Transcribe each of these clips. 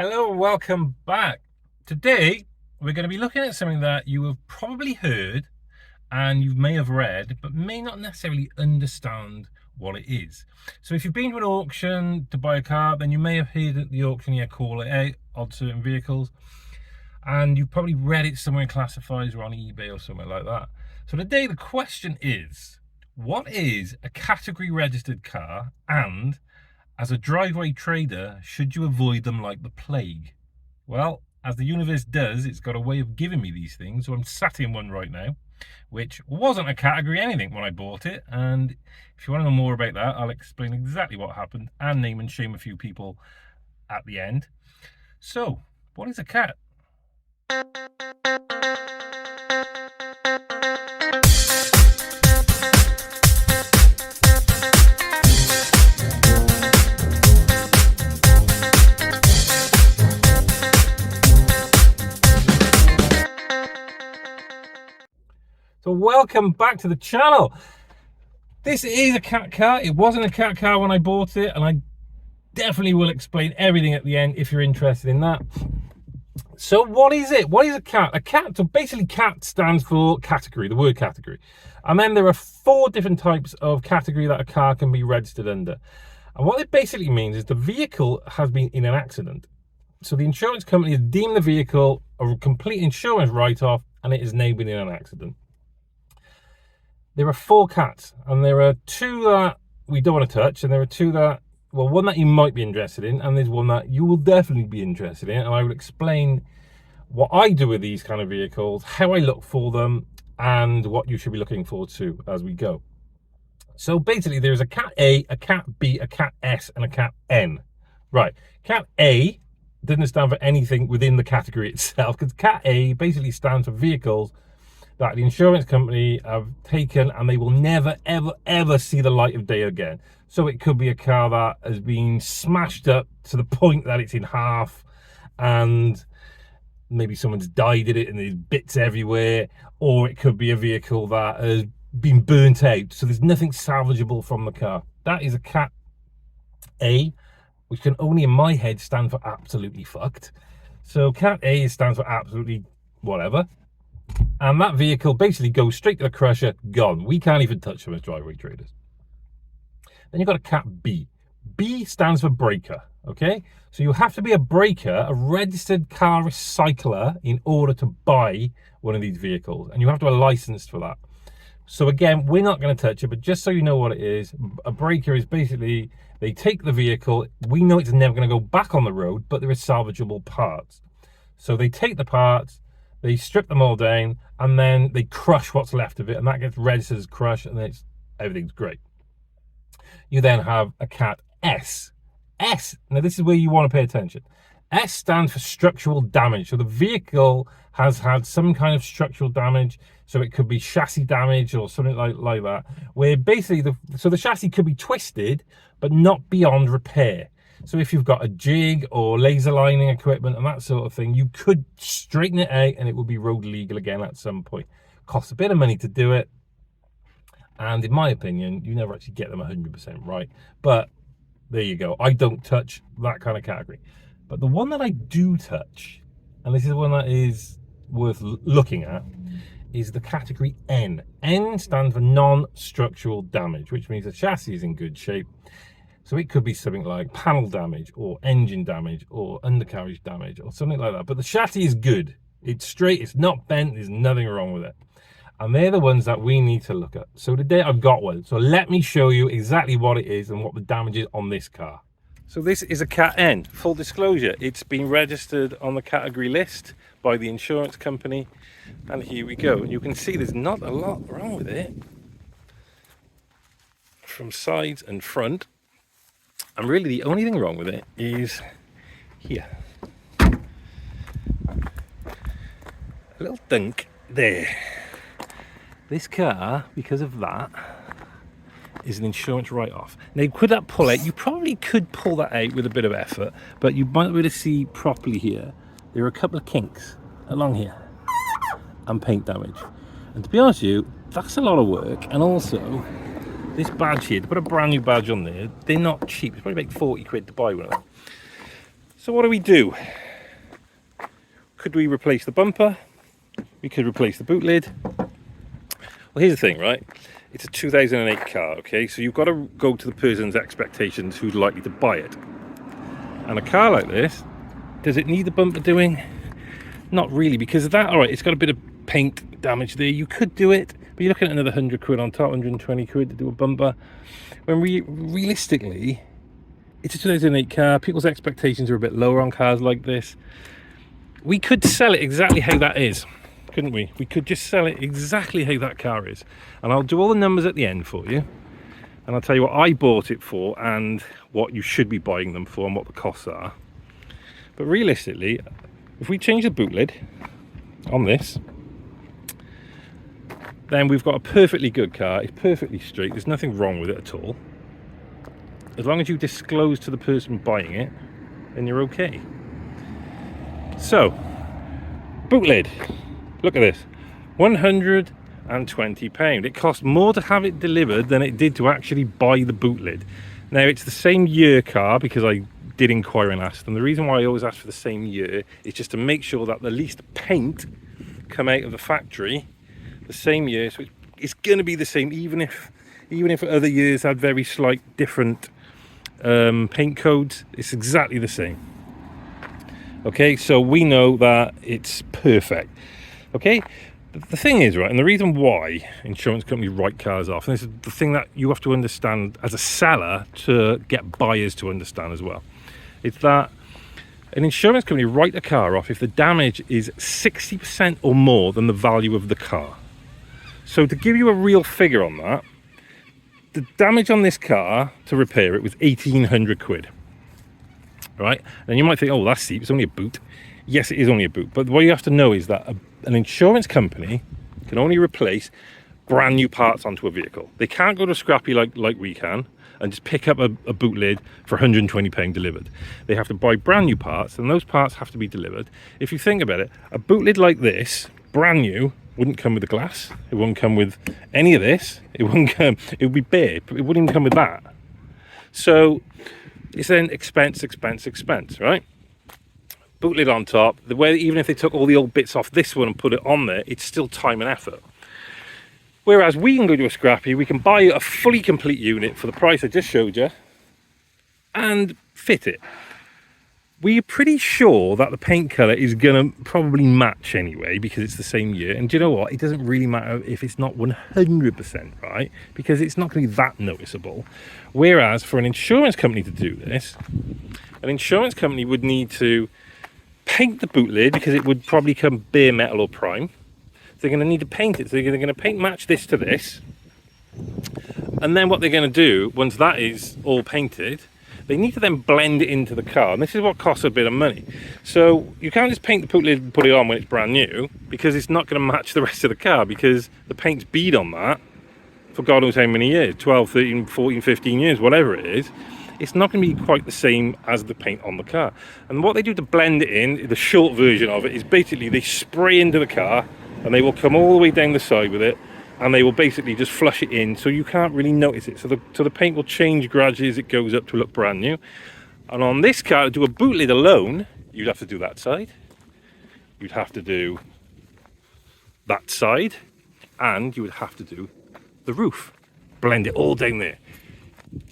Hello, welcome back. Today we're going to be looking at something that you have probably heard and you may have read but may not necessarily understand what it is. So if you've been to an auction to buy a car, then you may have heard the auctioneer call it out on certain vehicles, and you've probably read it somewhere in classifieds or on eBay or somewhere like that. So today the question is, what is a category registered car, and as a driveway trader, should you avoid them like the plague? Well, as the universe does, it's got a way of giving me these things. So I'm sat in one right now, which wasn't a category anything when I bought it. And if you want to know more about that, I'll explain exactly what happened and name and shame a few people at the end. So, what is a cat? So welcome back to the channel. This is a cat car. It wasn't a cat car when I bought it, and I definitely will explain everything at the end if you're interested in that. So what is it? What is a cat? A cat, so basically cat stands for category, the word category. And then there are 4 different types of category that a car can be registered under. And what it basically means is the vehicle has been in an accident. So the insurance company has deemed the vehicle a complete insurance write-off, and it has now been in an accident. There are 4 cats, and there are 2 that we don't want to touch, and there are 2 that, well, one that you might be interested in, and there's one that you will definitely be interested in, and I will explain what I do with these kind of vehicles, how I look for them, and what you should be looking for too as we go. So basically there's a cat A, a cat B, a cat S, and a cat N. Right, cat A doesn't stand for anything within the category itself, because cat A basically stands for vehicles that the insurance company have taken and they will never, ever, ever see the light of day again. So it could be a car that has been smashed up to the point that it's in half, and maybe someone's died in it and there's bits everywhere, or it could be a vehicle that has been burnt out, so there's nothing salvageable from the car. That is a cat A, which can only in my head stand for absolutely fucked. So cat A stands for absolutely whatever. And that vehicle basically goes straight to the crusher, gone. We can't even touch them as driveway traders. Then you've got a cat B. B stands for breaker, okay? So you have to be a breaker, a registered car recycler, in order to buy one of these vehicles. And you have to have a license for that. So again, we're not going to touch it, but just so you know what it is, a breaker is basically, they take the vehicle, we know it's never going to go back on the road, but there are salvageable parts. So they take the parts, they strip them all down, and then they crush what's left of it, and that gets registered as crush, and everything's great. You then have a cat S. S, now this is where you want to pay attention. S stands for structural damage. So the vehicle has had some kind of structural damage. So it could be chassis damage or something like that, where basically the chassis could be twisted, but not beyond repair. So if you've got a jig or laser lining equipment and that sort of thing, you could straighten it out and it will be road legal again at some point. Costs a bit of money to do it. And in my opinion, you never actually get them 100% right. But there you go. I don't touch that kind of category. But the one that I do touch, and this is one that is worth looking at, is the category N. N stands for non-structural damage, which means the chassis is in good shape. So it could be something like panel damage or engine damage or undercarriage damage or something like that. But the chassis is good. It's straight, it's not bent, there's nothing wrong with it. And they're the ones that we need to look at. So today I've got one. So let me show you exactly what it is and what the damage is on this car. So this is a cat N. Full disclosure, it's been registered on the category list by the insurance company. And here we go. You can see there's not a lot wrong with it from sides and front. And really the only thing wrong with it is here. A little dunk there. This car, because of that, is an insurance write-off. Now, could that pull out? You probably could pull that out with a bit of effort, but you might be able to see properly here. There are a couple of kinks along here and paint damage. And to be honest with you, that's a lot of work. And also, this badge here, to put a brand new badge on there, they're not cheap. It's probably like 40 quid to buy one of them. So what do? Could we replace the bumper? We could replace the boot lid. Well, here's the thing, right? It's a 2008 car, okay? So you've got to go to the person's expectations who's likely to buy it. And a car like this, does it need the bumper doing? Not really, because of that, all right, it's got a bit of paint damage there. You could do it, but you're looking at another 100 quid on top, 120 quid to do a bumper. When realistically, it's a 2008 car. People's expectations are a bit lower on cars like this. We could sell it exactly how that is, couldn't we? We could just sell it exactly how that car is. And I'll do all the numbers at the end for you. And I'll tell you what I bought it for and what you should be buying them for and what the costs are. But realistically, if we change the boot lid on this, then we've got a perfectly good car. It's perfectly straight. There's nothing wrong with it at all. As long as you disclose to the person buying it, then you're okay. So, boot lid. Look at this. £120. It cost more to have it delivered than it did to actually buy the boot lid. Now, it's the same year car because I did inquire and ask them. The reason why I always ask for the same year is just to make sure that the least paint come out of the factory the same year. So it's going to be the same, even if other years had very slight different paint codes. It's exactly the same. Okay, so we know that it's perfect. Okay, the thing is, right, and the reason why insurance companies write cars off, and this is the thing that you have to understand as a seller to get buyers to understand as well, it's that an insurance company write a car off if the damage is 60% or more than the value of the car. So to give you a real figure on that, the damage on this car to repair it was 1,800 quid. Right? And you might think, oh, that's cheap, it's only a boot. Yes, it is only a boot. But what you have to know is that an insurance company can only replace brand new parts onto a vehicle. They can't go to scrappy like we can and just pick up a boot lid for £120 delivered. They have to buy brand new parts, and those parts have to be delivered. If you think about it, a boot lid like this, brand new, wouldn't come with the glass. It wouldn't come with any of this. It wouldn't come, it would be bare, but it wouldn't even come with that. So it's then expense, right? Boot lid on top. The way, even if they took all the old bits off this one and put it on there, it's still time and effort. Whereas we can go to a scrappy, we can buy a fully complete unit for the price I just showed you and fit it. We're pretty sure that the paint colour is going to probably match anyway because it's the same year. And do you know what? It doesn't really matter if it's not 100% right, because it's not going to be that noticeable. Whereas for an insurance company to do this, an insurance company would need to paint the boot lid because it would probably come bare metal or prime. So they're going to need to paint it. So they're going to paint match this to this. And then what they're going to do, once that is all painted, they need to then blend it into the car, and this is what costs a bit of money. So you can't just paint the boot lid and put it on when it's brand new, because it's not going to match the rest of the car, because the paint's been on that for God knows how many years, 12, 13, 14, 15 years, whatever it is. It's not going to be quite the same as the paint on the car. And what they do to blend it in, the short version of it, is basically they spray into the car, and they will come all the way down the side with it, and they will basically just flush it in so you can't really notice it. So the paint will change gradually as it goes up to look brand new. And on this car, to do a boot lid alone, you'd have to do that side, you'd have to do that side, and you would have to do the roof. Blend it all down there.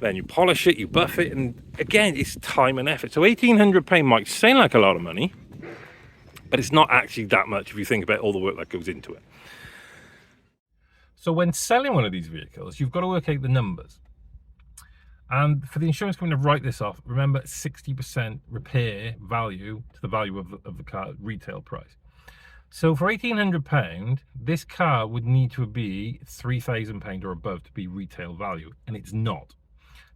Then you polish it, you buff it, and again, it's time and effort. So £1,800 might sound like a lot of money, but it's not actually that much if you think about all the work that goes into it. So when selling one of these vehicles, you've got to work out the numbers. And for the insurance company to write this off, remember 60% repair value to the value of the car retail price. So for £1,800, this car would need to be £3,000 or above to be retail value, and it's not.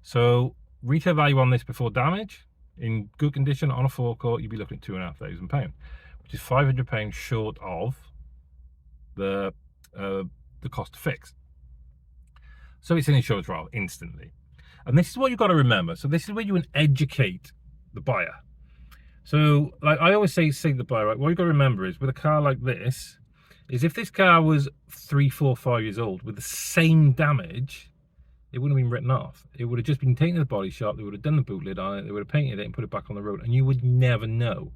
So retail value on this before damage, in good condition on a forecourt, you'd be looking at £2,500, which is £500 short of the cost to fix. So it's an insurance write-off instantly. And this is what you've got to remember. So this is where you educate the buyer. So like I always say to the buyer, right, what you've got to remember is with a car like this, is if this car was 3, 4, 5 years old with the same damage, it wouldn't have been written off. It would have just been taken to the body shop, they would have done the boot lid on it, they would have painted it and put it back on the road, and you would never know.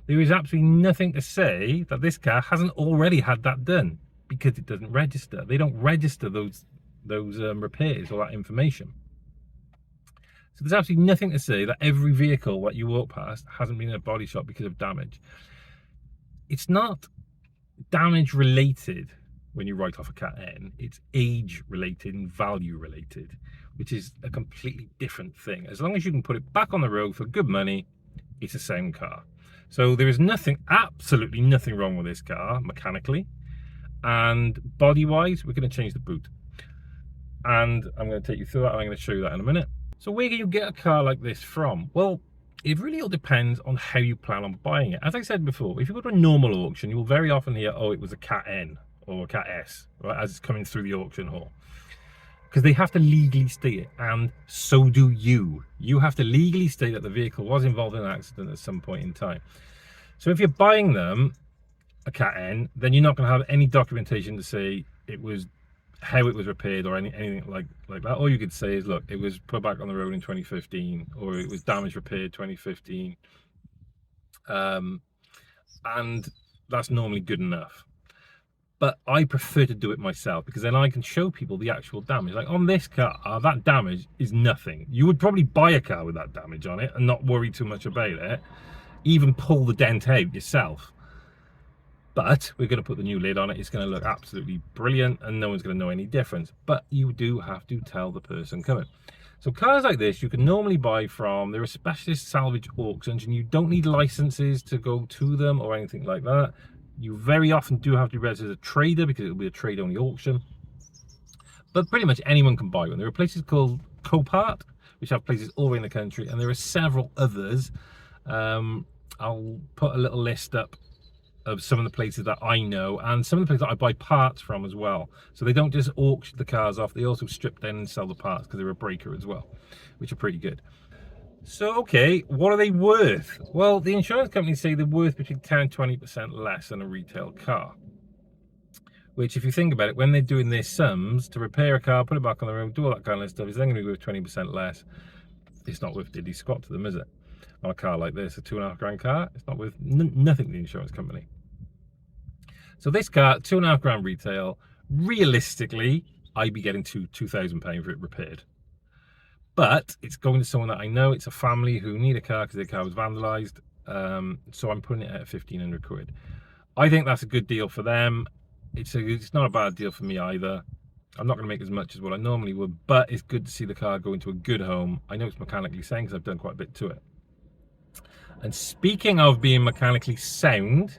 There is absolutely nothing to say that this car hasn't already had that done, because it doesn't register. They don't register those repairs or that information. So there's absolutely nothing to say that every vehicle that you walk past hasn't been in a body shop because of damage. It's not damage related when you write off a Cat N, it's age related and value related, which is a completely different thing. As long as you can put it back on the road for good money, it's the same car. So there is nothing, absolutely nothing wrong with this car mechanically, and body wise we're going to change the boot, and I'm going to take you through that, and I'm going to show you that in a minute. So where can you get a car like this from? Well, it really all depends on how you plan on buying it. As I said before, if you go to a normal auction, you will very often hear, oh, it was a Cat N or a Cat S, right, as it's coming through the auction hall. Because they have to legally state it, and so do you. You have to legally state that the vehicle was involved in an accident at some point in time. So if you're buying them, a Cat N, then you're not going to have any documentation to say it was how it was repaired or anything like that. All you could say is, look, it was put back on the road in 2015, or it was damage repaired 2015, and that's normally good enough. But I prefer to do it myself, because then I can show people the actual damage. Like on this car, that damage is nothing. You would probably buy a car with that damage on it and not worry too much about it, even pull the dent out yourself. But we're going to put the new lid on it. It's going to look absolutely brilliant, and no one's going to know any difference. But you do have to tell the person coming. So cars like this, you can normally buy from, there are specialist salvage auctions, and you don't need licenses to go to them or anything like that. You very often do have to be registered as a trader, because it'll be a trade-only auction. But pretty much anyone can buy one. There are places called Copart, which have places all over in the country, and there are several others. I'll put a little list up of some of the places that I know, and some of the places that I buy parts from as well. So they don't just auction the cars off, they also strip down and sell the parts, because they're a breaker as well, which are pretty good. So, okay, what are they worth? Well, the insurance companies say they're worth between 10 and 20% less than a retail car. Which, if you think about it, when they're doing their sums to repair a car, put it back on the road, do all that kind of stuff, it's then going to be worth 20% less. It's not worth diddly squat to them, is it? On a car like this, a £2.5 grand car, it's not worth nothing to the insurance company. So this car, £2.5 grand retail, realistically, I'd be getting £2,000 for it repaired. But it's going to someone that I know. It's a family who need a car because their car was vandalised. So I'm putting it at 1,500 quid. I think that's a good deal for them. It's not a bad deal for me either. I'm not going to make as much as what I normally would, but it's good to see the car go into a good home. I know it's mechanically sound because I've done quite a bit to it. And speaking of being mechanically sound,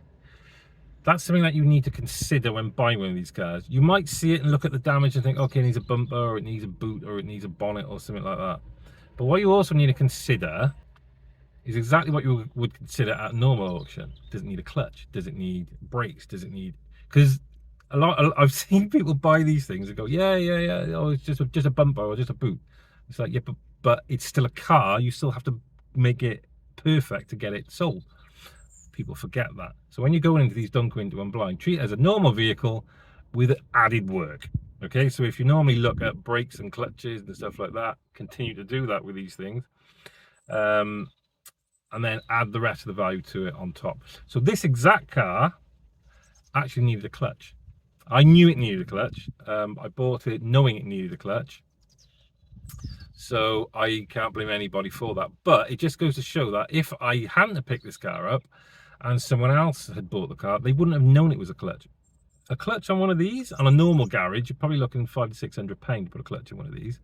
that's something that you need to consider when buying one of these cars. You might see it and look at the damage and think, okay, it needs a bumper, or it needs a boot, or it needs a bonnet, or something like that. But what you also need to consider is exactly what you would consider at a normal auction. Does it need a clutch? Does it need brakes? Does it need... Because I've seen people buy these things and go, yeah, oh, it's just a bumper or just a boot. It's like, yeah, but it's still a car. You still have to make it perfect to get it sold. People forget that. So when you're going into these, don't go into them blind. Treat it as a normal vehicle with added work. Okay, so if you normally look at brakes and clutches and stuff like that, continue to do that with these things, and then add the rest of the value to it on top. So this exact car actually needed a clutch. I knew it needed a clutch. I bought it knowing it needed a clutch, so I can't blame anybody for that. But it just goes to show that if I hadn't have picked this car up and someone else had bought the car, they wouldn't have known it was a clutch. A clutch on one of these, on a normal garage, you're probably looking £500 to £600 to put a clutch in one of these.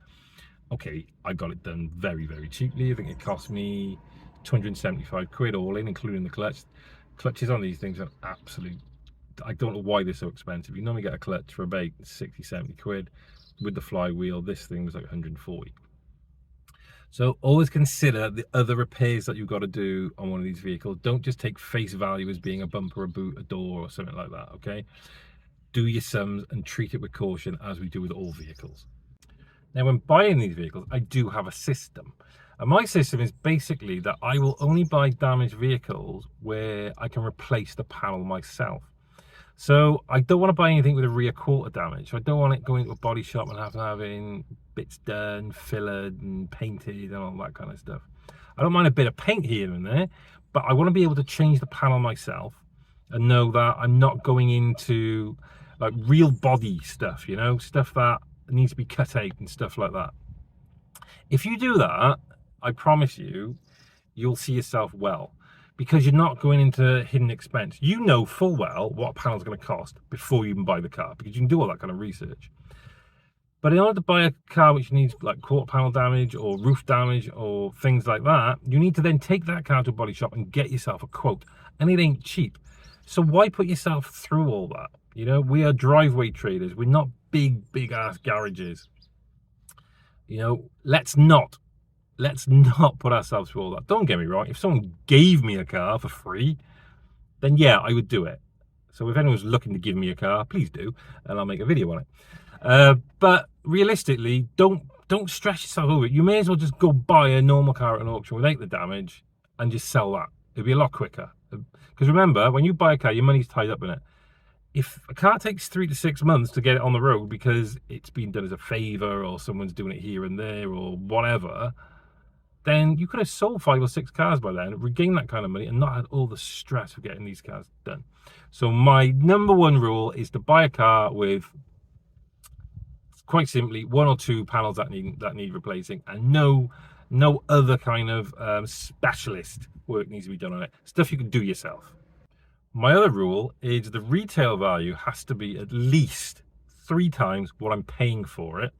Okay, I got it done very, very cheaply. I think it cost me 275 quid all in, including the clutch. Clutches on these things are absolute... I don't know why they're so expensive. You normally get a clutch for about 60, 70 quid. With the flywheel, this thing was like 140. So always consider the other repairs that you've got to do on one of these vehicles. Don't just take face value as being a bumper, a boot, a door, or something like that, okay? Do your sums and treat it with caution, as we do with all vehicles. Now, when buying these vehicles, I do have a system. And my system is basically that I will only buy damaged vehicles where I can replace the panel myself. So I don't want to buy anything with a rear quarter damage. I don't want it going to a body shop and having bits done, fillered and painted and all that kind of stuff. I don't mind a bit of paint here and there, but I want to be able to change the panel myself and know that I'm not going into like real body stuff, you know, stuff that needs to be cut out and stuff like that. If you do that, I promise you, you'll see yourself well, because you're not going into hidden expense. You know full well what a panel's going to cost before you even buy the car, because you can do all that kind of research. But in order to buy a car which needs like quarter panel damage or roof damage or things like that, you need to then take that car to a body shop and get yourself a quote. And it ain't cheap. So why put yourself through all that? You know, we are driveway traders. We're not big ass garages. You know, let's not put ourselves through all that. Don't get me wrong. If someone gave me a car for free, then yeah, I would do it. So if anyone's looking to give me a car, please do, and I'll make a video on it. But realistically, don't stress yourself over it. You may as well just go buy a normal car at an auction without the damage and just sell that. It'll be a lot quicker. Because remember, when you buy a car, your money's tied up in it. If a car takes 3 to 6 months to get it on the road because it's been done as a favor or someone's doing it here and there or whatever, then you could have sold 5 or 6 cars by then, regained that kind of money, and not had all the stress of getting these cars done. So my number one rule is to buy a car with, quite simply, 1 or 2 panels that need replacing, and no other kind of specialist work needs to be done on it. Stuff you can do yourself. My other rule is the retail value has to be at least 3 times what I'm paying for it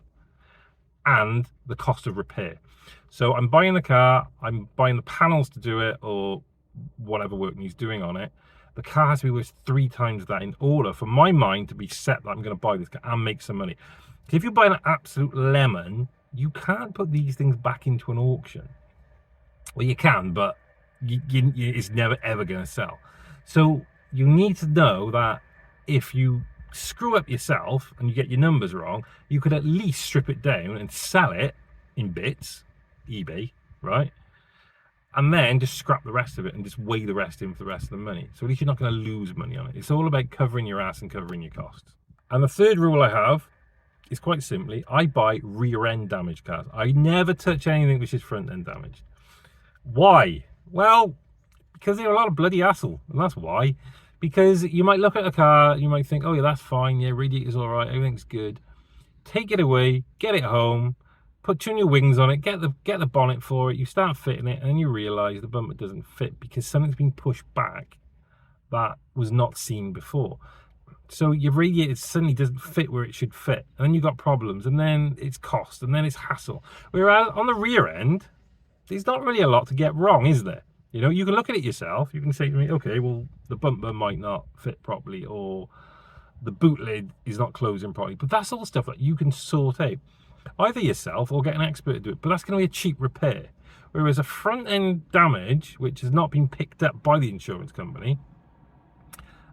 and the cost of repair. So I'm buying the car, I'm buying the panels to do it, or whatever work needs doing on it. The car has to be worth 3 times that in order for my mind to be set that I'm going to buy this car and make some money. If you buy an absolute lemon, you can't put these things back into an auction. Well, you can, but it's never ever going to sell. So you need to know that if you screw up yourself and you get your numbers wrong, you could at least strip it down and sell it in bits, eBay, right? And then just scrap the rest of it and just weigh the rest in for the rest of the money. So at least you're not going to lose money on it. It's all about covering your ass and covering your costs. And the third rule I have is quite simply, I buy rear end damaged cars. I never touch anything which is front end damaged. Why? Well, because they're a lot of bloody hassle, and that's why. Because you might look at a car, you might think, oh yeah, that's fine, yeah, radiator's all right, everything's good. Take it away, get it home, tune your wings on it, get the bonnet for it, you start fitting it, and then you realise the bumper doesn't fit because something's been pushed back that was not seen before. So your radiator suddenly doesn't fit where it should fit, and then you've got problems, and then it's cost, and then it's hassle. Whereas on the rear end, there's not really a lot to get wrong, is there? You know, you can look at it yourself. You can say to me, okay, well, the bumper might not fit properly, or the boot lid is not closing properly. But that's all stuff that you can sort out, either yourself or get an expert to do it. But that's going to be a cheap repair. Whereas a front end damage, which has not been picked up by the insurance company,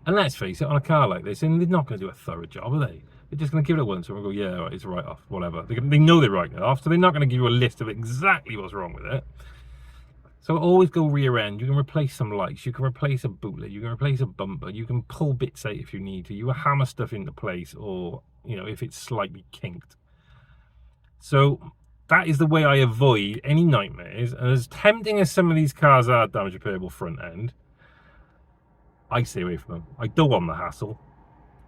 and let's face it, on a car like this, and they're not going to do a thorough job, are they? They're just going to give it a once and go, yeah, right, it's a write-off, whatever. They know they're writing it off, so they're not going to give you a list of exactly what's wrong with it. So always go rear end. You can replace some lights, you can replace a boot lid, you can replace a bumper, you can pull bits out if you need to, you can hammer stuff into place, or, you know, if it's slightly kinked. So that is the way I avoid any nightmares. And as tempting as some of these cars are damage repairable front end, I stay away from them. I don't want the hassle.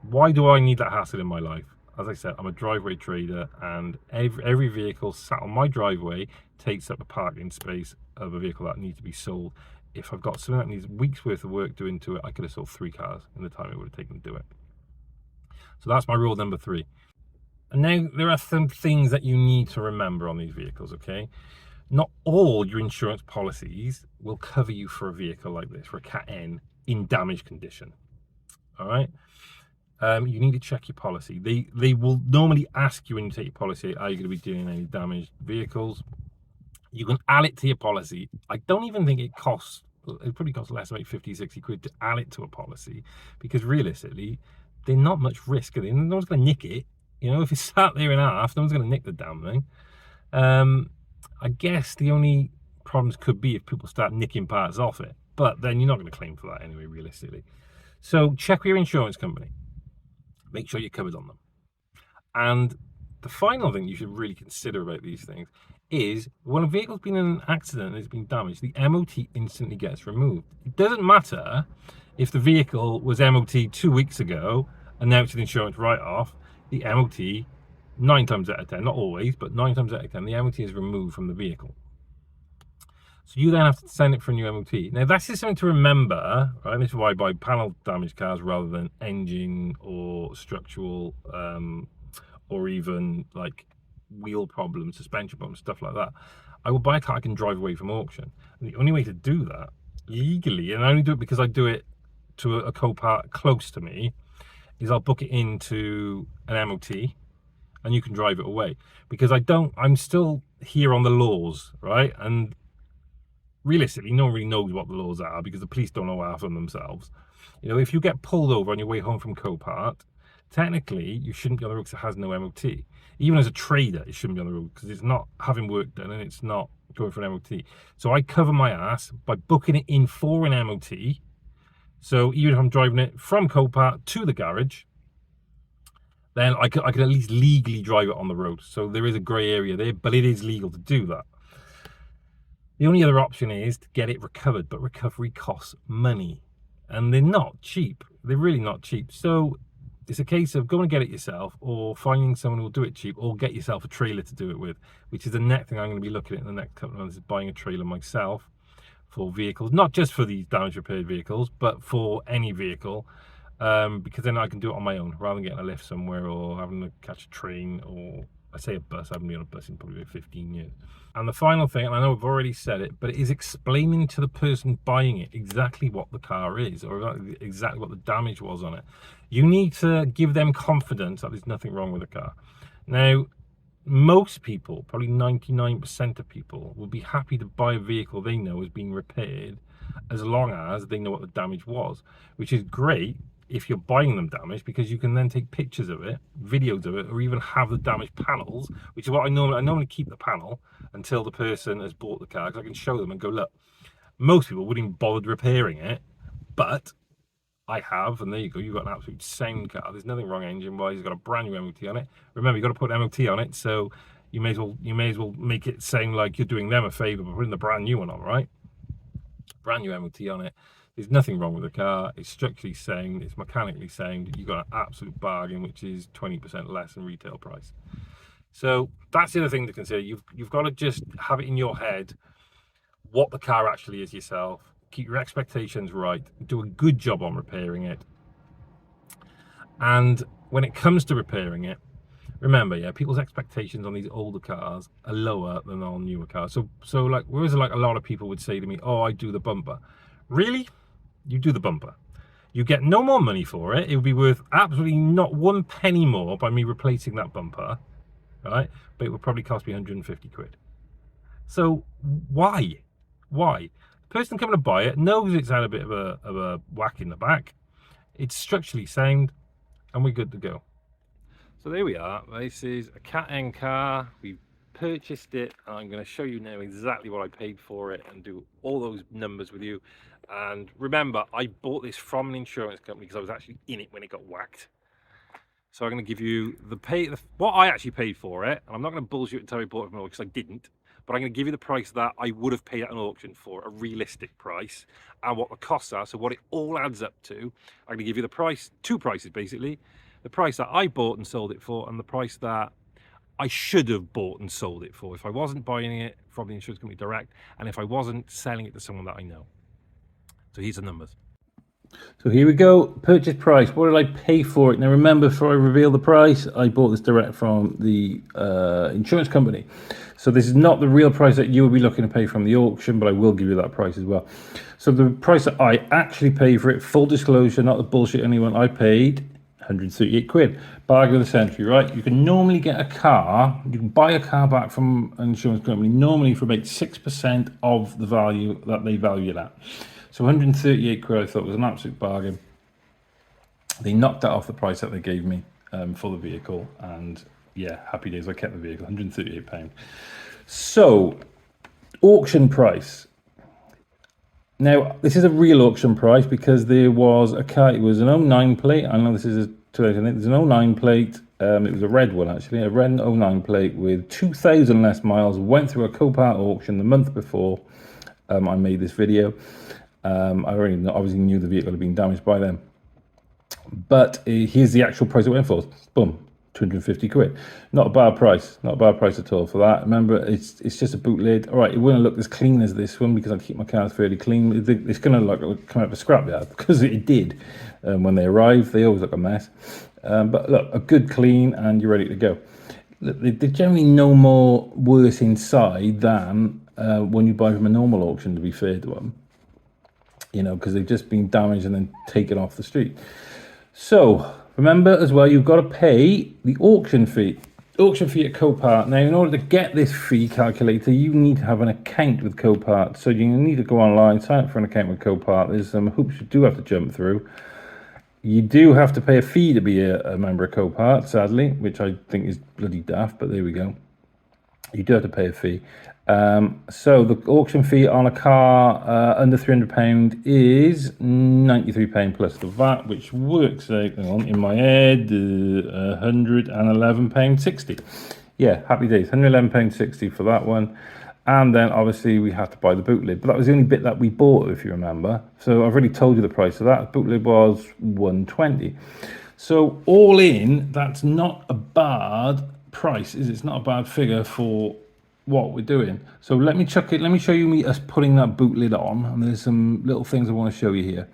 Why do I need that hassle in my life? As I said, I'm a driveway trader, and every vehicle sat on my driveway takes up a parking space of a vehicle that needs to be sold. If I've got something that needs weeks worth of work doing to it, I could have sold 3 cars in the time it would have taken to do it. So that's my rule number 3. And now there are some things that you need to remember on these vehicles, okay? Not all your insurance policies will cover you for a vehicle like this, for a Cat N, in damaged condition. All right? You need to check your policy. They will normally ask you when you take your policy, are you going to be doing any damaged vehicles? You can add it to your policy. I don't even think it costs, it probably costs less than like 50, 60 quid to add it to a policy, because realistically, they're not much risk. No one's going to nick it. You know, if it's sat there in half, no one's going to nick the damn thing. I guess the only problems could be if people start nicking parts off it, but then you're not going to claim for that anyway, realistically. So check with your insurance company. Make sure you're covered on them. And the final thing you should really consider about these things is when a vehicle's been in an accident and it's been damaged, the MOT instantly gets removed. It doesn't matter if the vehicle was MOT 2 weeks ago and now it's an insurance write-off. The MOT, 9 times out of 10, not always, but 9 times out of 10, the MOT is removed from the vehicle. So you then have to send it for a new MOT. Now that's just something to remember, right? This is why I buy panel damaged cars rather than engine or structural, or even like wheel problems, suspension problems, stuff like that. I will buy a car I can drive away from auction. And the only way to do that legally, and I only do it because I do it to a co-part close to me, is I'll book it into an MOT and you can drive it away. Because I'm still here on the laws, right? And realistically, no one really knows what the laws are because the police don't know half of them themselves. You know, if you get pulled over on your way home from co-part, technically you shouldn't be on the road because it has no MOT. Even as a trader, it shouldn't be on the road because it's not having work done and it's not going for an MOT. So I cover my ass by booking it in for an MOT. So even if I'm driving it from co-part to the garage, then I can at least legally drive it on the road. So there is a grey area there, but it is legal to do that. The only other option is to get it recovered, but recovery costs money. And they're not cheap. They're really not cheap. So it's a case of going to get it yourself or finding someone who will do it cheap, or get yourself a trailer to do it with, which is the next thing I'm going to be looking at in the next couple of months, is buying a trailer myself for vehicles, not just for these damage repaired vehicles, but for any vehicle, because then I can do it on my own rather than getting a lift somewhere or having to catch a train, or I say a bus. I haven't been on a bus in probably 15 years. And the final thing, and I know I've already said it, but it is explaining to the person buying it exactly what the car is, or exactly what the damage was on it. You need to give them confidence that there's nothing wrong with the car. Now, most people, probably 99% of people, will be happy to buy a vehicle they know is being repaired as long as they know what the damage was, which is great if you're buying them damaged, because you can then take pictures of it, videos of it, or even have the damaged panels, which is what I normally keep the panel until the person has bought the car, because I can show them and go, look, most people wouldn't even bother repairing it, but I have, and there you go, you've got an absolute sound car. There's nothing wrong engine-wise. It's got a brand new MOT on it. Remember, you've got to put an MOT on it, so you may as well make it sound like you're doing them a favour by putting the brand new one on, right? Brand new MOT on it. There's nothing wrong with the car. It's structurally sound. It's mechanically sound. You've got an absolute bargain, which is 20% less than retail price. So that's the other thing to consider. You've got to just have it in your head what the car actually is yourself. Keep your expectations right. Do a good job on repairing it. And when it comes to repairing it, remember, yeah, people's expectations on these older cars are lower than on newer cars. So like, whereas like a lot of people would say to me, oh, I do the bumper. Really? You do the bumper. You get no more money for it. It would be worth absolutely not one penny more by me replacing that bumper, right? But it would probably cost me 150 quid. So why? Why? The person coming to buy it knows it's had a bit of a whack in the back. It's structurally sound, and we're good to go. So there we are. This is a Cat N car. We've purchased it, and I'm going to show you now exactly what I paid for it and do all those numbers with you. And remember, I bought this from an insurance company because I was actually in it when it got whacked. So I'm going to give you what I actually paid for it, and I'm not going to bullshit and tell you I bought it from auction, because I didn't. But I'm going to give you the price that I would have paid at an auction for, a realistic price, and what the costs are, so what it all adds up to. I'm going to give you the price, two prices basically. The price that I bought and sold it for, and the price that I should have bought and sold it for if I wasn't buying it from the insurance company direct, and if I wasn't selling it to someone that I know. So here's the numbers. So here we go, purchase price. What did I pay for it? Now remember, before I reveal the price, I bought this direct from the insurance company. So this is not the real price that you will be looking to pay from the auction, but I will give you that price as well. So the price that I actually paid for it, full disclosure, not the bullshit anyone, I paid 138 quid. Bargain of the century, right? You can normally get a car, you can buy a car back from an insurance company, normally for about 6% of the value that they value it at. So 138 quid I thought was an absolute bargain. They knocked that off the price that they gave me for the vehicle, and yeah, happy days, I kept the vehicle, £138. So, auction price. Now, this is a real auction price because there was a car, it was an 09 plate, I know this is a 2008, there's an 09 plate, It was a red one, actually, a red 09 plate with 2,000 less miles. Went through a Copart auction the month before I made this video. I already obviously knew the vehicle had been damaged by them. But here's the actual price it went for. Boom, 250 quid. Not a bad price. Not a bad price at all for that. Remember, it's just a boot lid. All right, it wouldn't look as clean as this one because I keep my cars fairly clean. It's going to come out of a scrapyard because it did. When they arrive, they always look a mess. But look, a good clean and you're ready to go. Look, they're generally no more worse inside than when you buy from a normal auction, to be fair to them. You know, because they've just been damaged and then taken off the street. So remember as well, you've got to pay the auction fee. Auction fee at Copart. Now, in order to get this fee calculator, you need to have an account with Copart. So you need to go online, sign up for an account with Copart. There's some hoops you do have to jump through. You do have to pay a fee to be a member of Copart, sadly, which I think is bloody daft, but there we go. You do have to pay a fee. So the auction fee on a car under £300 is £93 plus the VAT, which works out, hang on, in my head, £111.60. Yeah, happy days, £111.60 for that one. And then obviously we have to buy the boot lid, but that was the only bit that we bought, if you remember. So I've already told you the price of that. Boot lid was £120. So all in, that's not a bad price, is it? It's not a bad figure for what we're doing. So let me chuck it. Let me show you me us putting that boot lid on, and there's some little things I want to show you here.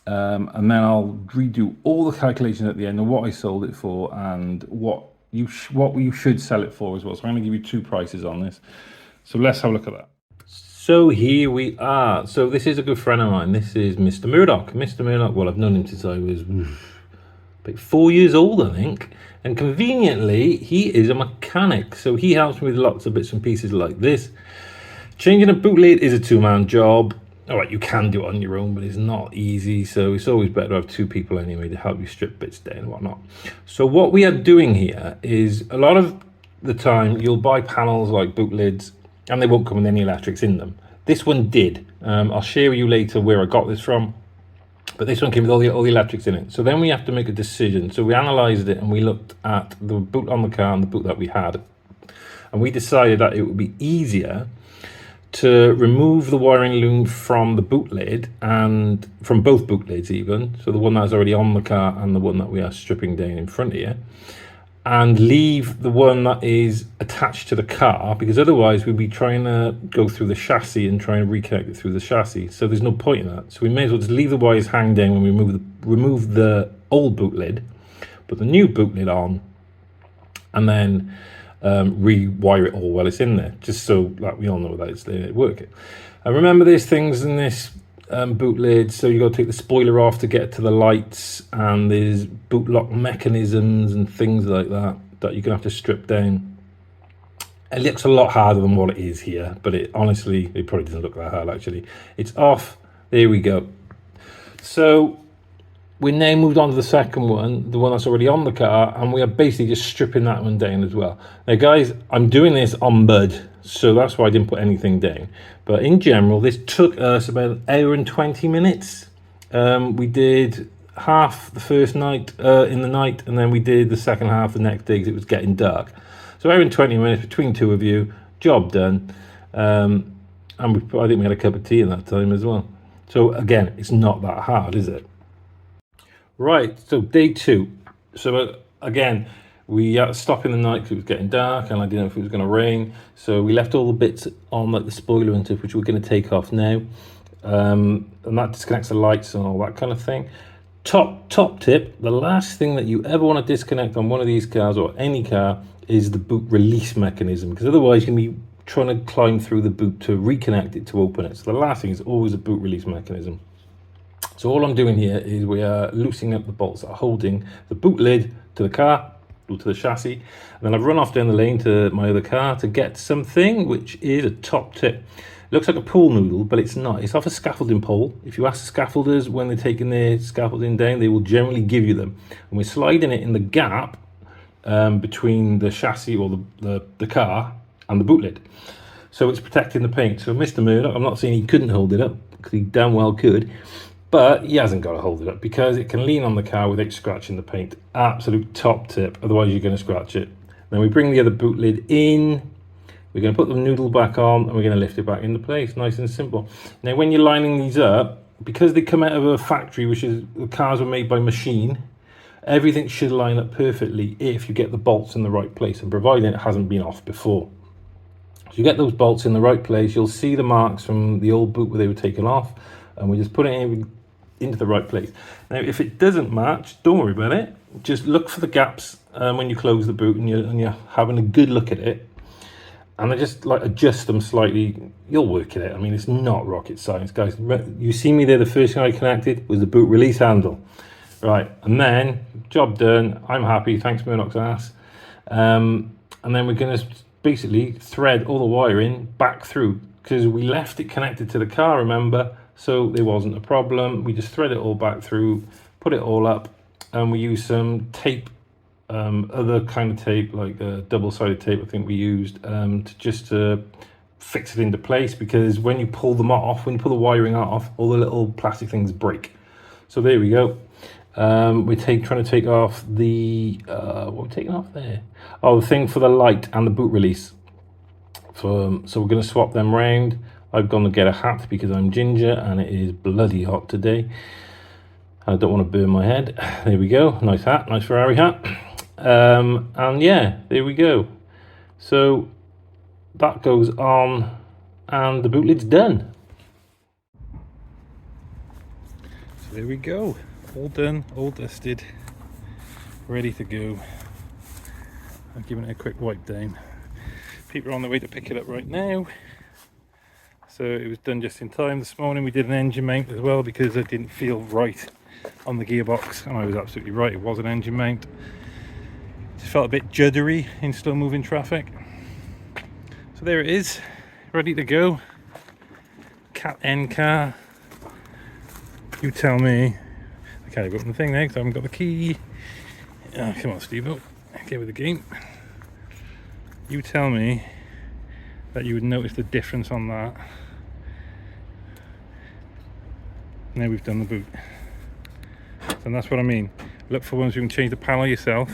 And then I'll redo all the calculations at the end of what I sold it for and what you should sell it for as well. So I'm going to give you two prices on this. So let's have a look at that. So here we are. So this is a good friend of mine. This is Mr. Murdoch. Mr. Murdoch, well, I've known him since I was about 4 years old, I think. And conveniently, he is a mechanic. So he helps me with lots of bits and pieces like this. Changing a boot lid is a two-man job. All right, you can do it on your own, but it's not easy. So it's always better to have two people anyway to help you strip bits down and whatnot. So what we are doing here is a lot of the time you'll buy panels like boot lids and they won't come with any electrics in them. This one did. I'll share with you later where I got this from. But this one came with all the electrics in it. So then we have to make a decision. So we analysed it and we looked at the boot on the car and the boot that we had. And we decided that it would be easier to remove the wiring loom from the boot lid and from both boot lids even. So the one that's already on the car and the one that we are stripping down in front here. And leave the one that is attached to the car, because otherwise we'd be trying to go through the chassis and try and reconnect it through the chassis. So there's no point in that. So we may as well just leave the wires hang down when we remove the old boot lid, put the new boot lid on, and then rewire it all while it's in there, just so that we all know that it's there working. And remember, there's things in this boot lid, so you got to take the spoiler off to get to the lights, and there's boot lock mechanisms and things like that that you're gonna have to strip down. It looks a lot harder than what it is here, but it honestly, it probably doesn't look that hard actually. It's off. There we go. So we now moved on to the second one, the one that's already on the car, and we are basically just stripping that one down as well. Now guys, I'm doing this on mud, so that's why I didn't put anything down. But in general, this took us about an hour and 20 minutes. We did half the first night in the night, and then we did the second half the next day because it was getting dark. So hour and 20 minutes between two of you, job done. And I think we had a cup of tea in that time as well. So again, it's not that hard, is it? Right, so day two. So again, we had to stop in the night because it was getting dark and I didn't know if it was going to rain. So we left all the bits on, like the spoiler and stuff, which we're going to take off now. And that disconnects the lights and all that kind of thing. Top tip, the last thing that you ever want to disconnect on one of these cars or any car is the boot release mechanism, because otherwise you're going to be trying to climb through the boot to reconnect it to open it. So the last thing is always a boot release mechanism. So all I'm doing here is we are loosening up the bolts that are holding the boot lid to the car, to the chassis, and then I've run off down the lane to my other car to get something which is a top tip. It looks like a pool noodle, but it's not. It's off a scaffolding pole. If you ask the scaffolders when they're taking their scaffolding down, they will generally give you them. And we're sliding it in the gap between the chassis or the car and the boot lid. So it's protecting the paint. So Mr. Murdoch, I'm not saying he couldn't hold it up, because he damn well could. but he hasn't got to hold it up because it can lean on the car without scratching the paint. Absolute top tip, otherwise you're going to scratch it. Then we bring the other boot lid in, we're going to put the noodle back on, and we're going to lift it back into place. Nice and simple. Now when you're lining these up, because they come out of a factory, which is, the cars were made by machine, everything should line up perfectly if you get the bolts in the right place, and providing it hasn't been off before. So you get those bolts in the right place, you'll see the marks from the old boot where they were taken off, and we just put it into the right place. Now if it doesn't match, don't worry about it. Just look for the gaps when you close the boot and you're having a good look at it, and I just like adjust them slightly. You'll work it out. I mean, it's not rocket science, guys. You see me there, the first thing I connected was the boot release handle. Right, and then job done, I'm happy, thanks Murdoch's ass. And then we're going to basically thread all the wiring back through, because we left it connected to the car, remember, so there wasn't a problem. We just thread it all back through, put it all up, and we use some tape, other kind of tape, like double-sided tape I think we used, to fix it into place, because when you pull them off, when you pull the wiring off, all the little plastic things break. So there we go. We're trying to take off the what are we taking off there? Oh, the thing for the light and the boot release. So we're going to swap them round. I've gone to get a hat because I'm ginger and it is bloody hot today. I don't want to burn my head. There we go. Nice hat, nice Ferrari hat. And yeah, there we go. So that goes on, and the boot lid's done. So there we go. All done, all dusted, ready to go. I'm giving it a quick wipe down. People are on the way to pick it up right now. So it was done just in time. This morning we did an engine mount as well because I didn't feel right on the gearbox, and I was absolutely right, it was an engine mount. Just felt a bit juddery in slow moving traffic. So there it is, ready to go. Cat N car. You tell me. I can't open the thing now because I haven't got the key. Oh, come on, Steve-o. Get with the game. You tell me that you would notice the difference on that. Now we've done the boot. And that's what I mean. Look for ones you can change the panel yourself.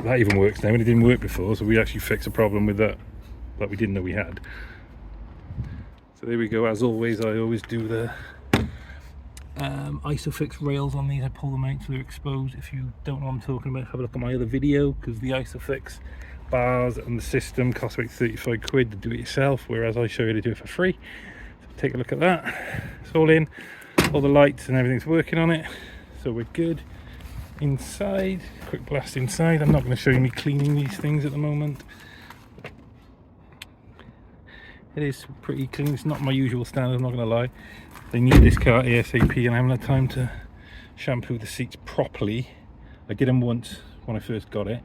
That even works now, and it didn't work before, so we actually fixed a problem with that we didn't know we had. So there we go. As always, I always do the Isofix rails on these. I pull them out so they're exposed. If you don't know what I'm talking about, have a look at my other video, because the Isofix bars and the system cost about 35 quid to do it yourself, whereas I show you to do it for free. So take a look at that. It's all in, all the lights and everything's working on it, so we're good. Inside, quick blast inside. I'm not going to show you me cleaning these things at the moment. It is pretty clean. It's not my usual standard, I'm not going to lie. They need this car ASAP, and I haven't had time to shampoo the seats properly. I did them once when I first got it,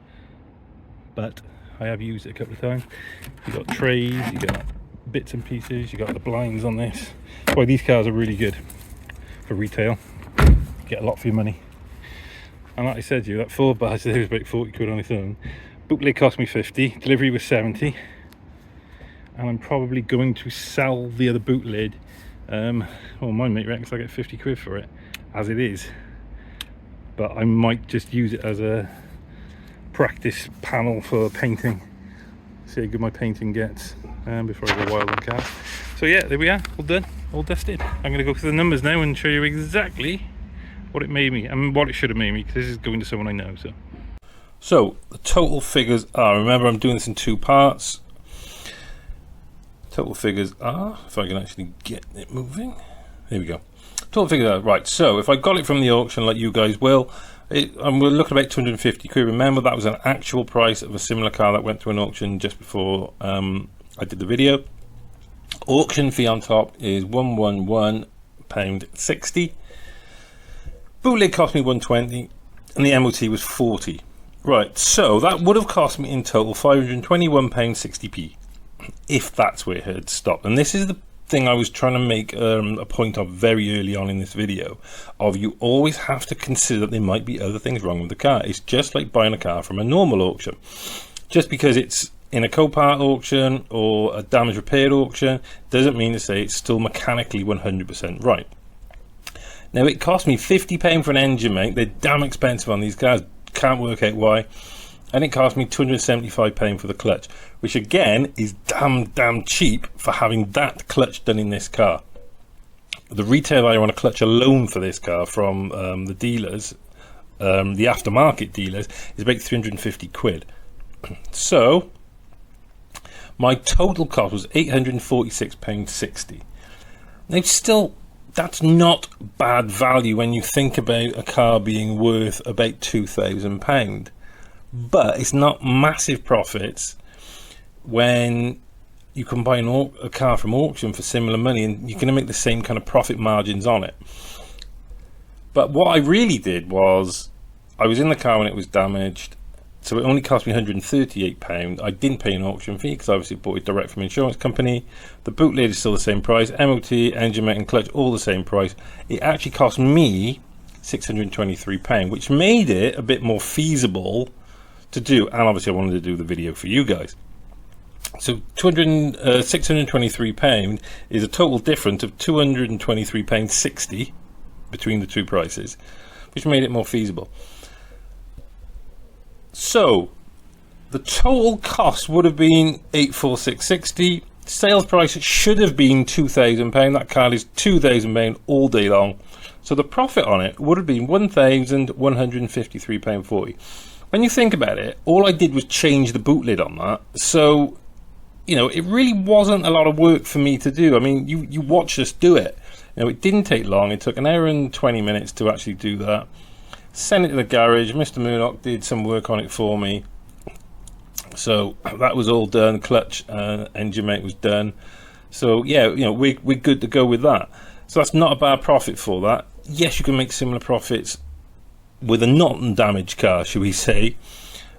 but I have used it a couple of times. You got trays, you got bits and pieces, you got the blinds on this. Boy, these cars are really good for retail. You get a lot for your money. And like I said to you, that 4 badge there was about 40 quid on its own. Bootleg cost me 50, delivery was 70. And I'm probably going to sell the other boot lid. Well, my mate reckons I get 50 quid for it, as it is. But I might just use it as a practice panel for painting. See how good my painting gets before I go wild on the car. So yeah, there we are, all done, all dusted. I'm going to go through the numbers now and show you exactly what it made me, and what it should have made me, because this is going to someone I know. So the total figures are, remember I'm doing this in 2 parts. Total figures are, if I can actually get it moving, there we go. Total figures are, right, so if I got it from the auction like you guys will, and we're looking at about 250 quid. Remember, that was an actual price of a similar car that went through an auction just before I did the video. Auction fee on top is £111.60. Bootleg cost me 120, and the MOT was 40. Right, so that would have cost me in total £521.60p, if that's where it had stopped. And this is the thing I was trying to make a point of very early on in this video, of you always have to consider that there might be other things wrong with the car. It's just like buying a car from a normal auction. Just because it's in a Copart auction or a damage repair auction doesn't mean to say it's still mechanically 100% right. Now, it cost me £50 for an engine mate. They're damn expensive on these cars. Can't work out why. And it cost me £275 for the clutch, which again is damn cheap for having that clutch done in this car. The retail value on a clutch alone for this car from the dealers, the aftermarket dealers, is about 350 quid. So my total cost was £846.60. Now, still, that's not bad value when you think about a car being worth about £2,000. But it's not massive profits when you can buy a car from auction for similar money and you're going to make the same kind of profit margins on it. But what I really did was, I was in the car when it was damaged, so it only cost me £138. I didn't pay an auction fee because I obviously bought it direct from an insurance company. The boot lid is still the same price, MOT, engine mate and clutch all the same price. It actually cost me £623, which made it a bit more feasible to do, and obviously I wanted to do the video for you guys. So £623 is a total difference of £223.60 between the two prices, which made it more feasible. So the total cost would have been £846.60. Sales price should have been £2,000. That car is £2,000 all day long. So the profit on it would have been £1,153.40. When you think about it, all I did was change the boot lid on that. So, you know, it really wasn't a lot of work for me to do. I mean, you watched us do it. You know, it didn't take long. It took an hour and 20 minutes to actually do that. Sent it to the garage. Mr. Murdoch did some work on it for me. So that was all done. Clutch, engine mate was done. So yeah, you know, we're good to go with that. So that's not a bad profit for that. Yes, you can make similar profits with a non-damaged car, should we say.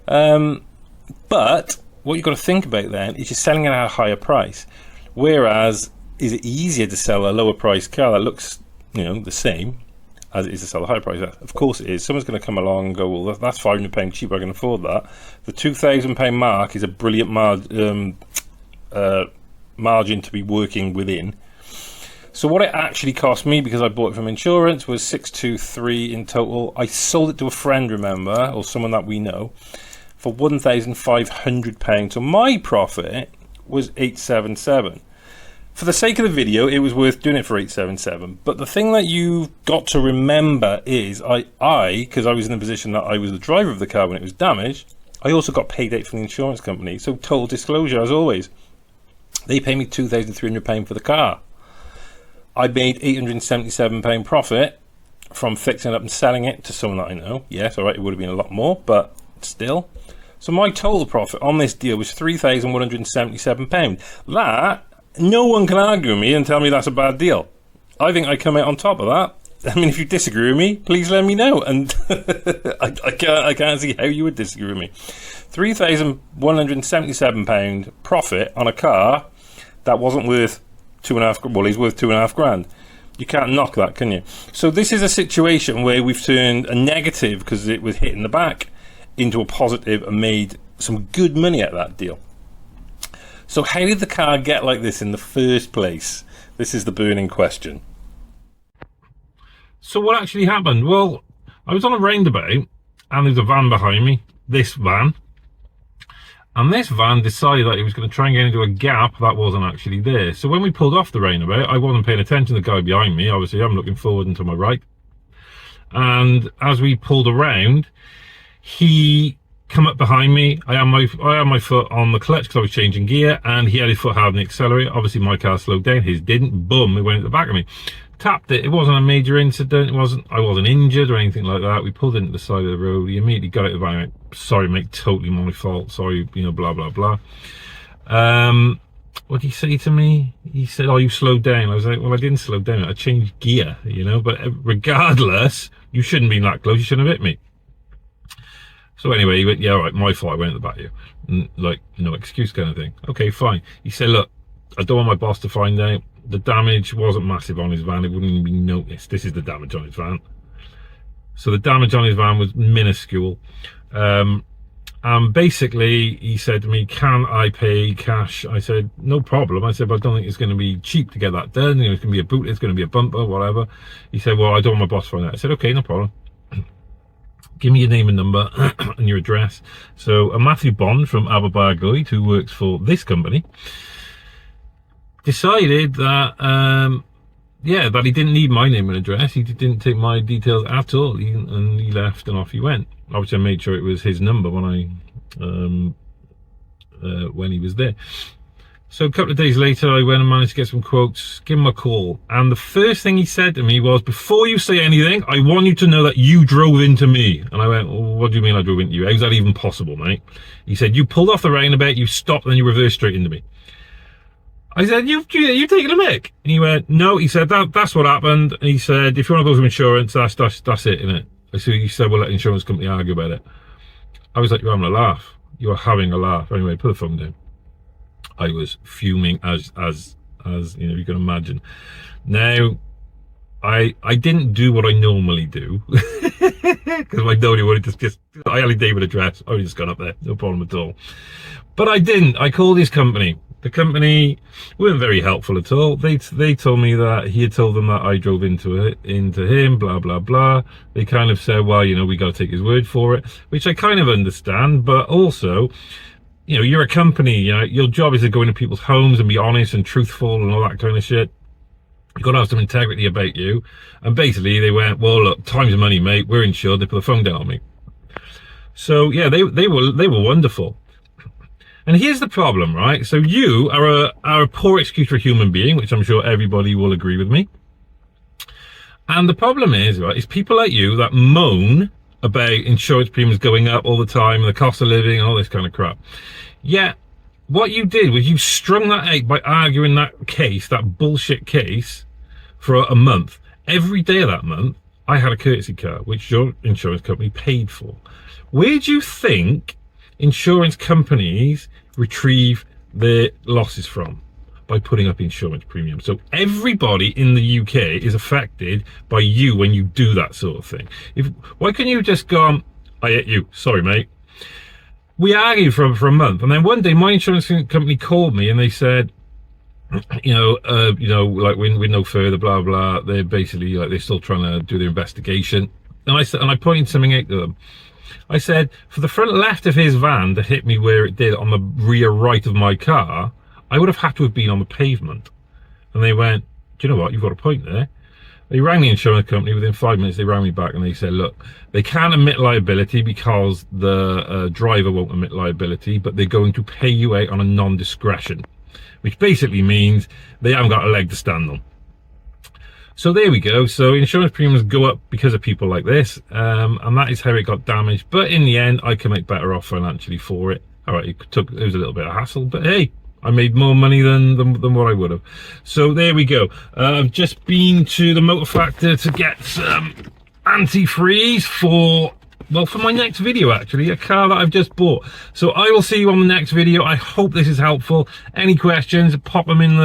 But what you've got to think about then is you're selling it at a higher price. Whereas, is it easier to sell a lower priced car that looks, you know, the same as it is to sell a higher price? Of course it is. Someone's going to come along and go, well, that's £500 cheaper, I can afford that. The £2,000 mark is a brilliant margin to be working within. So what it actually cost me, because I bought it from insurance, was $623 in total. I sold it to a friend, remember, or someone that we know, for £1,500. So my profit was $877. For the sake of the video, it was worth doing it for $877. But the thing that you've got to remember is, because I was in the position that I was the driver of the car when it was damaged, I also got paid out from the insurance company. So total disclosure, as always, they pay me £2,300 for the car. I made £877 profit from fixing it up and selling it to someone that I know. Yes, all right, it would have been a lot more, but still. So my total profit on this deal was £3,177. That, no one can argue with me and tell me that's a bad deal. I think I come out on top of that. I mean, if you disagree with me, please let me know. And I can't see how you would disagree with me. £3,177 profit on a car that wasn't worth he's worth £2,500. You can't knock that, can you? So this is a situation where we've turned a negative, because it was hit in the back, into a positive and made some good money at that deal. So how did the car get like this in the first place? This is the burning question. So what actually happened? Well, I was on a roundabout and there's a van behind me, this van. And this van decided that it was going to try and get into a gap that wasn't actually there. So when we pulled off the roundabout, I wasn't paying attention to the guy behind me. Obviously, I'm looking forward and to my right. And as we pulled around, he come up behind me. I had my foot on the clutch because I was changing gear, and he had his foot hard on the accelerator. Obviously, my car slowed down. His didn't. Boom! It went at the back of me. Tapped it. It wasn't a major incident. I wasn't injured or anything like that. We pulled into the side of the road. He immediately got out of the van and went, sorry mate, totally my fault, sorry, you know, blah blah blah. What did he say to me? He said, oh, you slowed down. I was like, well, I didn't slow down, I changed gear, you know. But regardless, you shouldn't be that close, you shouldn't have hit me. So anyway, he went, yeah, all right, my fault, I went at the back of you. Like, no excuse kind of thing. Okay, fine. He said, look, I don't want my boss to find out. The damage wasn't massive on his van. It wouldn't even be noticed. This is the damage on his van. So the damage on his van was minuscule. Basically, he said to me, can I pay cash? I said, no problem. I said, but I don't think it's going to be cheap to get that done. You know, it's going to be a boot, it's going to be a bumper, whatever. He said, well, I don't want my boss to find out. I said, okay, no problem. Give me your name and number and your address. So a Matthew Bond from Aberbargoed, who works for this company, decided that yeah, that he didn't need my name and address. He didn't take my details at all. And he left and off he went. Obviously, I made sure it was his number when he was there. So a couple of days later, I went and managed to get some quotes, give him a call. And the first thing he said to me was, before you say anything, I want you to know that you drove into me. And I went, well, what do you mean I drove into you? How's that even possible, mate? He said, you pulled off the roundabout, you stopped, and then you reversed straight into me. I said, you've taken a mick. And he went, no. He said, that's what happened. And he said, if you want to go to insurance, that's it, innit? So he said, we'll let the insurance company argue about it. I was like, you're having a laugh. You're having a laugh. Anyway, put the phone down. I was fuming as you know, you can imagine. Now, I didn't do what I normally do. Because I know he wanted to just, I only gave an address. I would just gone up there. No problem at all. But I didn't. I called his company. The company weren't very helpful at all. They told me that he had told them that I drove into him, blah, blah, blah. They kind of said, well, you know, we got to take his word for it, which I kind of understand. But also, you know, you're a company, you know, your job is to go into people's homes and be honest and truthful and all that kind of shit. You've got to have some integrity about you. And basically they went, well, look, time's money, mate. We're insured. They put the phone down on me. So yeah, they were wonderful. And here's the problem, right? So you are a poor excuse for a human being, which I'm sure everybody will agree with me. And the problem is, right, is people like you that moan about insurance premiums going up all the time and the cost of living and all this kind of crap. Yeah, what you did was you strung that out by arguing that case, that bullshit case, for a month. Every day of that month, I had a courtesy car, which your insurance company paid for. Where do you think insurance companies retrieve their losses from? By putting up insurance premiums. So everybody in the UK is affected by you when you do that sort of thing. Why can't you just go, I hit you, sorry mate. We argued for a month, and then one day my insurance company called me and they said, you know, like we're no further, blah blah. They're basically like, they're still trying to do their investigation. And I pointed something out to them. I said, for the front left of his van to hit me where it did on the rear right of my car, I would have had to have been on the pavement. And they went, do you know what, you've got a point there. They rang the insurance company. Within 5 minutes they rang me back and they said, look, they can't admit liability because the driver won't admit liability, but they're going to pay you out on a non-discretion, which basically means they haven't got a leg to stand on. So there we go. So insurance premiums go up because of people like this, and that is how it got damaged. But in the end, I can make better off financially for it. All right, it was a little bit of hassle, but hey, I made more money than what I would have. So there we go. I've just been to the Motor Factor to get some antifreeze for my next video, actually, a car that I've just bought. So I will see you on the next video. I hope this is helpful. Any questions, pop them in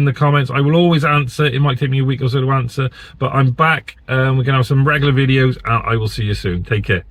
the comments. I will always answer. It might take me a week or so to answer, but I'm back. We're gonna have some regular videos, and I will see you soon. Take care.